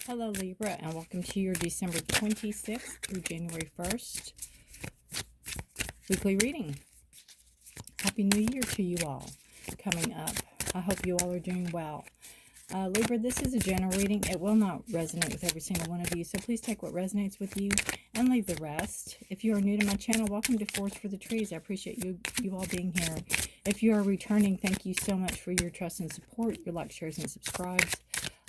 Hello Libra, and welcome to your December 26th through January 1st weekly reading. Happy New Year to you all coming up. I hope you all are doing well. Libra, this is a general reading. It will not resonate with every single one of you, so please take what resonates with you and leave the rest. If you are new to my channel, welcome to Forest for the Trees. I appreciate you all being here. If you are returning, thank you so much for your trust and support, your likes, shares, and subscribes.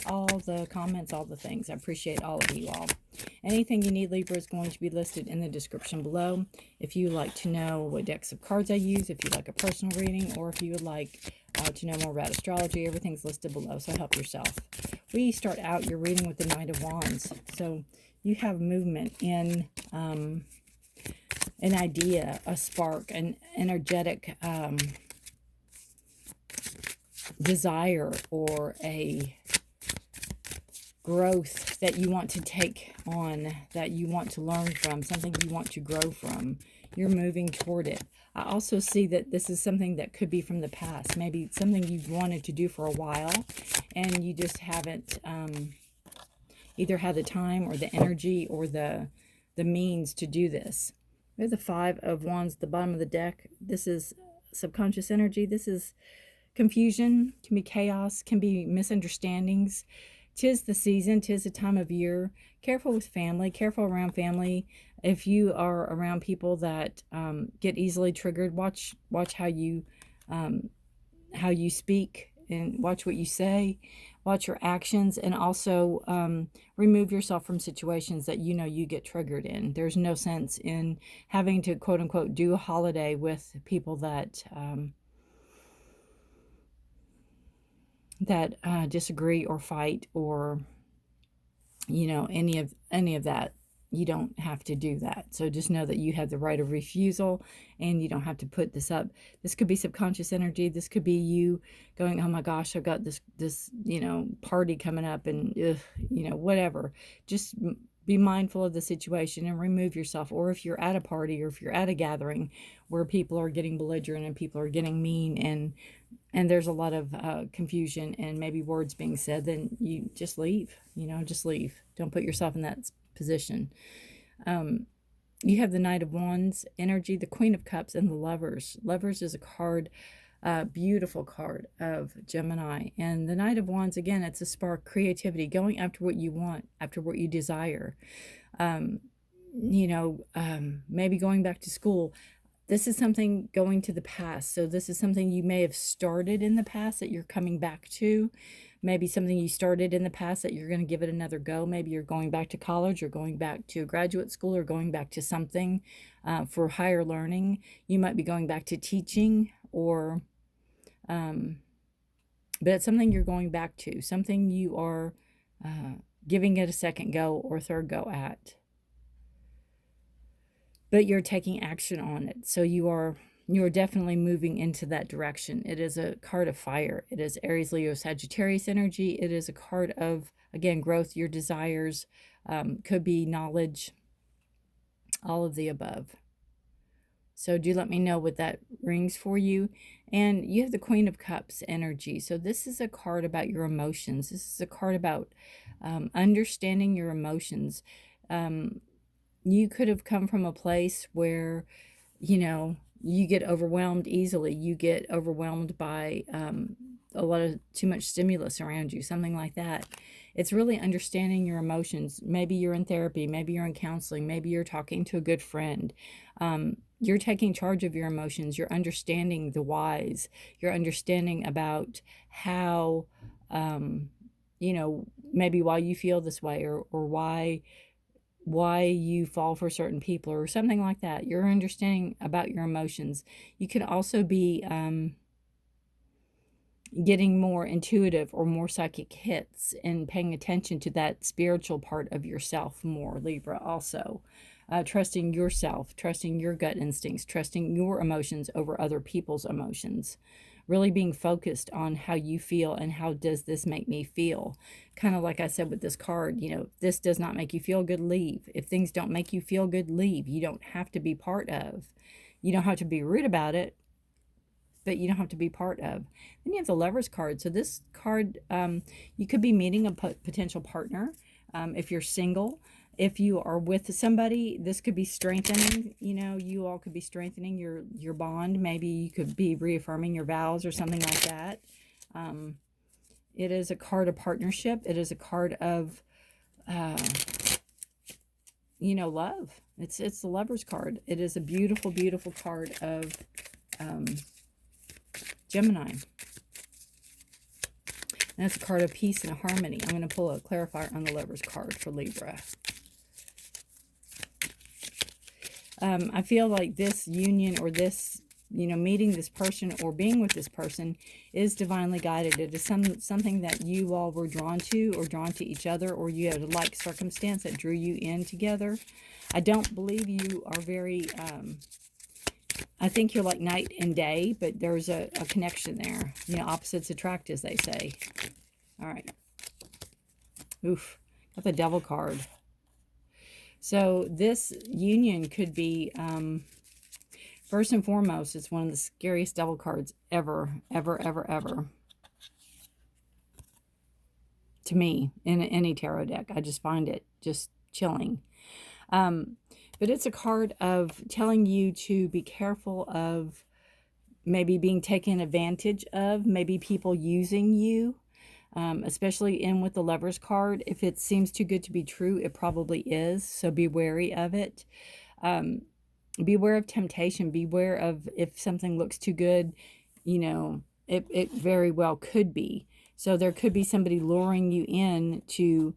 All the comments, all the things. I appreciate all of you all. Anything you need, Libra, is going to be listed in the description below. If you would like to know what decks of cards I use, if you'd like a personal reading, or if you would like to know more about astrology, everything's listed below, so help yourself. We start out your reading with the Knight of Wands. So you have movement in an idea, a spark, an energetic desire, or a growth that you want to take on, that you want to learn from, something you want to grow from. You're moving toward it. I also see that this is something that could be from the past, maybe something you've wanted to do for a while and you just haven't either had the time or the energy or the means to do this. We have the Five of Wands at the bottom of the deck. This is subconscious energy. This is confusion, can be chaos, can be misunderstandings. 'Tis the season, 'tis the time of year. Careful with family, careful around family. If you are around people that get easily triggered, watch how you speak, and watch what you say, watch your actions, and also remove yourself from situations that you know you get triggered in. There's no sense in having to, quote unquote, do a holiday with people that disagree or fight, or any of that. You don't have to do that. So just know that you have the right of refusal, and you don't have to put this up. This could be subconscious energy. This could be you going, oh my gosh, I've got this party coming up, and whatever. Just be mindful of the situation and remove yourself. Or if you're at a party, or if you're at a gathering where people are getting belligerent and people are getting mean, and there's a lot of confusion and maybe words being said, then you just leave. Just leave. Don't put yourself in that position. You have the Knight of Wands energy, the Queen of Cups, and the Lovers. Lovers is a card, beautiful card of Gemini. And the Knight of Wands, again, it's a spark, creativity, going after what you want, after what you desire. Maybe going back to school. This is something going to the past. So this is something you may have started in the past that you're coming back to. Maybe something you started in the past that you're going to give it another go. Maybe you're going back to college, or going back to graduate school, or going back to something for higher learning. You might be going back to teaching, or but it's something you're going back to, something you are giving it a second go or third go at. But you're taking action on it. So you are definitely moving into that direction. It is a card of fire. It is Aries, Leo, Sagittarius energy. It is a card of, again, growth, your desires, could be knowledge, all of the above. So do let me know what that rings for you. And you have the Queen of Cups energy. So this is a card about your emotions. This is a card about understanding your emotions. You could have come from a place where, you get overwhelmed easily. You get overwhelmed by a lot of too much stimulus around you, something like that. It's really understanding your emotions. Maybe you're in therapy. Maybe you're in counseling. Maybe you're talking to a good friend. You're taking charge of your emotions. You're understanding the whys. You're understanding about how, maybe why you feel this way, or why you fall for certain people, or something like that. You're understanding about your emotions. You could also be getting more intuitive or more psychic hits, and paying attention to that spiritual part of yourself more, Libra. Also trusting yourself, trusting your gut instincts, trusting your emotions over other people's emotions. Really being focused on how you feel, and how does this make me feel. Kind of like I said with this card, if this does not make you feel good, leave. If things don't make you feel good, leave. You don't have to be part of. You don't have to be rude about it, but you don't have to be part of. Then you have the Lovers card. So this card, you could be meeting a potential partner. If you're single, if you are with somebody, this could be strengthening. You know, you all could be strengthening your bond. Maybe you could be reaffirming your vows or something like that. It is a card of partnership. It is a card of, you know, love. It's the Lover's card. It is a beautiful, beautiful card of Gemini. And that's a card of peace and harmony. I'm going to pull a clarifier on the Lover's card for Libra. I feel like this union or this, you know, meeting this person or being with this person is divinely guided. It is something that you all were drawn to or drawn to each other, or you had a like circumstance that drew you in together. I don't believe you are very, I think you're like night and day, but there's a connection there. You know, opposites attract, as they say. All right. Oof. Got the Devil card. So this union could be, first and foremost, it's one of the scariest Devil cards ever, ever, ever, ever. To me, in any tarot deck. I just find it just chilling. But it's a card of telling you to be careful of maybe being taken advantage of, maybe people using you. Especially in with the Lover's card. If it seems too good to be true, it probably is. So be wary of it. Beware of temptation. Beware of if something looks too good, you know, it very well could be. So there could be somebody luring you in to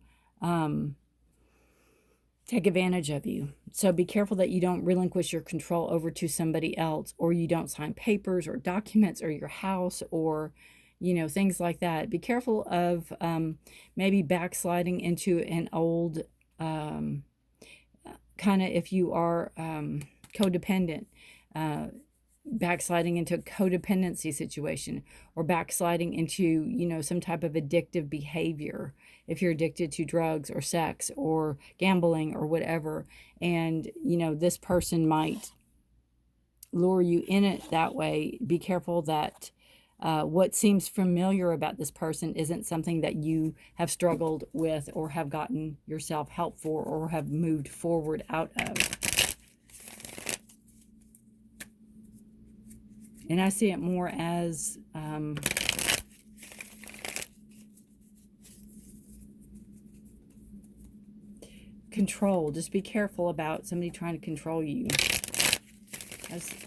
take advantage of you. So be careful that you don't relinquish your control over to somebody else, or you don't sign papers or documents or your house or, you know, things like that. Be careful of maybe backsliding into an old kind of, if you are codependent, backsliding into a codependency situation, or backsliding into, you know, some type of addictive behavior. If you're addicted to drugs or sex or gambling or whatever, and, you know, this person might lure you in it that way, be careful that what seems familiar about this person isn't something that you have struggled with or have gotten yourself help for or have moved forward out of. And I see it more as control. Just be careful about somebody trying to control you.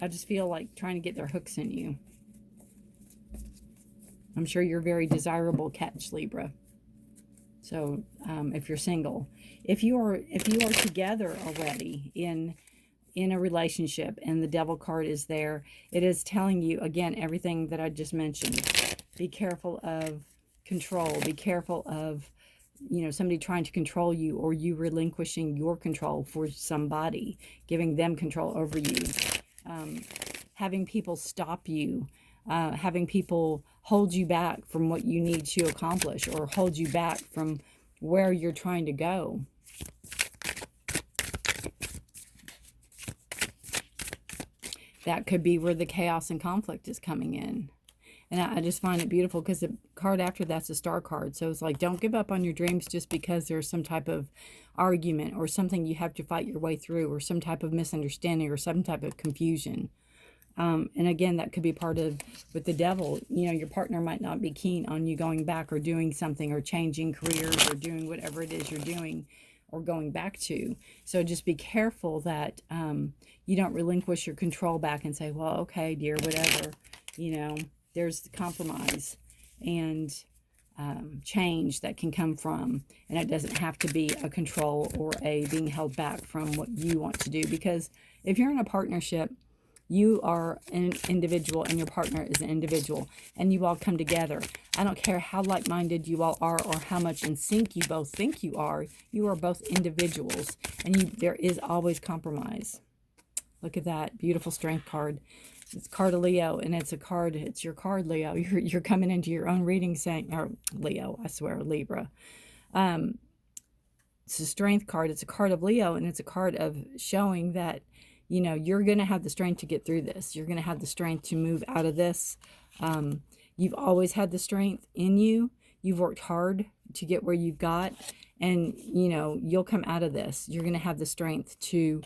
I just feel like trying to get their hooks in you. I'm sure you're a very desirable catch, Libra. So if you're single, if you are together already in a relationship and the Devil card is there, it is telling you again everything that I just mentioned. Be careful of control. Be careful of, you know, somebody trying to control you, or you relinquishing your control for somebody, giving them control over you, having people stop you. Having people hold you back from what you need to accomplish, or hold you back from where you're trying to go. That could be where the chaos and conflict is coming in. And I just find it beautiful because the card after that's a Star card. So it's like, don't give up on your dreams just because there's some type of argument or something you have to fight your way through, or some type of misunderstanding or some type of confusion. And again, that could be part of, with the Devil, you know, your partner might not be keen on you going back or doing something or changing careers or doing whatever it is you're doing or going back to. So just be careful that you don't relinquish your control back and say, well, okay, dear, whatever, you know, there's the compromise and change that can come from, and it doesn't have to be a control or a being held back from what you want to do. Because if you're in a partnership, you are an individual and your partner is an individual, and you all come together. I don't care how like-minded you all are or how much in sync you both think you are both individuals, and there is always compromise. Look at that beautiful Strength card. It's a card of Leo, and it's your card, Leo. You're coming into your own reading saying, or Leo, I swear, Libra. It's a Strength card. It's a card of Leo, and it's a card of showing that, you know, you're going to have the strength to get through this. You're going to have the strength to move out of this. You've always had the strength in you. You've worked hard to get where you've got. And, you know, you'll come out of this. You're going to have the strength to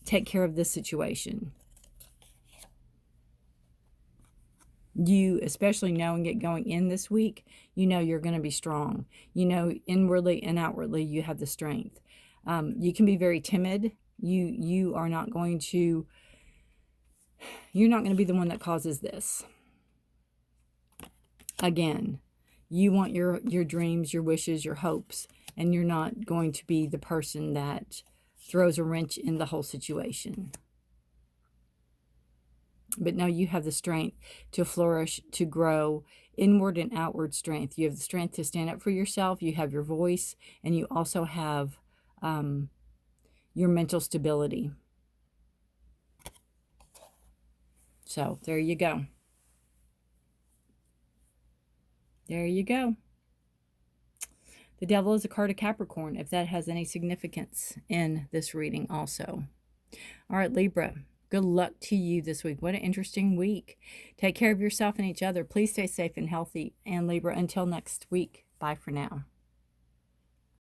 take care of this situation. You, especially knowing it going in this week, you know you're going to be strong. You know, inwardly and outwardly, you have the strength. You can be very timid. You are not going to, you're not going to be the one that causes this. Again, you want your dreams, your wishes, your hopes, and you're not going to be the person that throws a wrench in the whole situation. But no, you have the strength to flourish, to grow, inward and outward strength. You have the strength to stand up for yourself. You have your voice, and you also have your mental stability. So there you go. There you go. The Devil is a card of Capricorn, if that has any significance in this reading also. All right, Libra. Good luck to you this week. What an interesting week. Take care of yourself and each other. Please stay safe and healthy. And Libra, until next week, bye for now.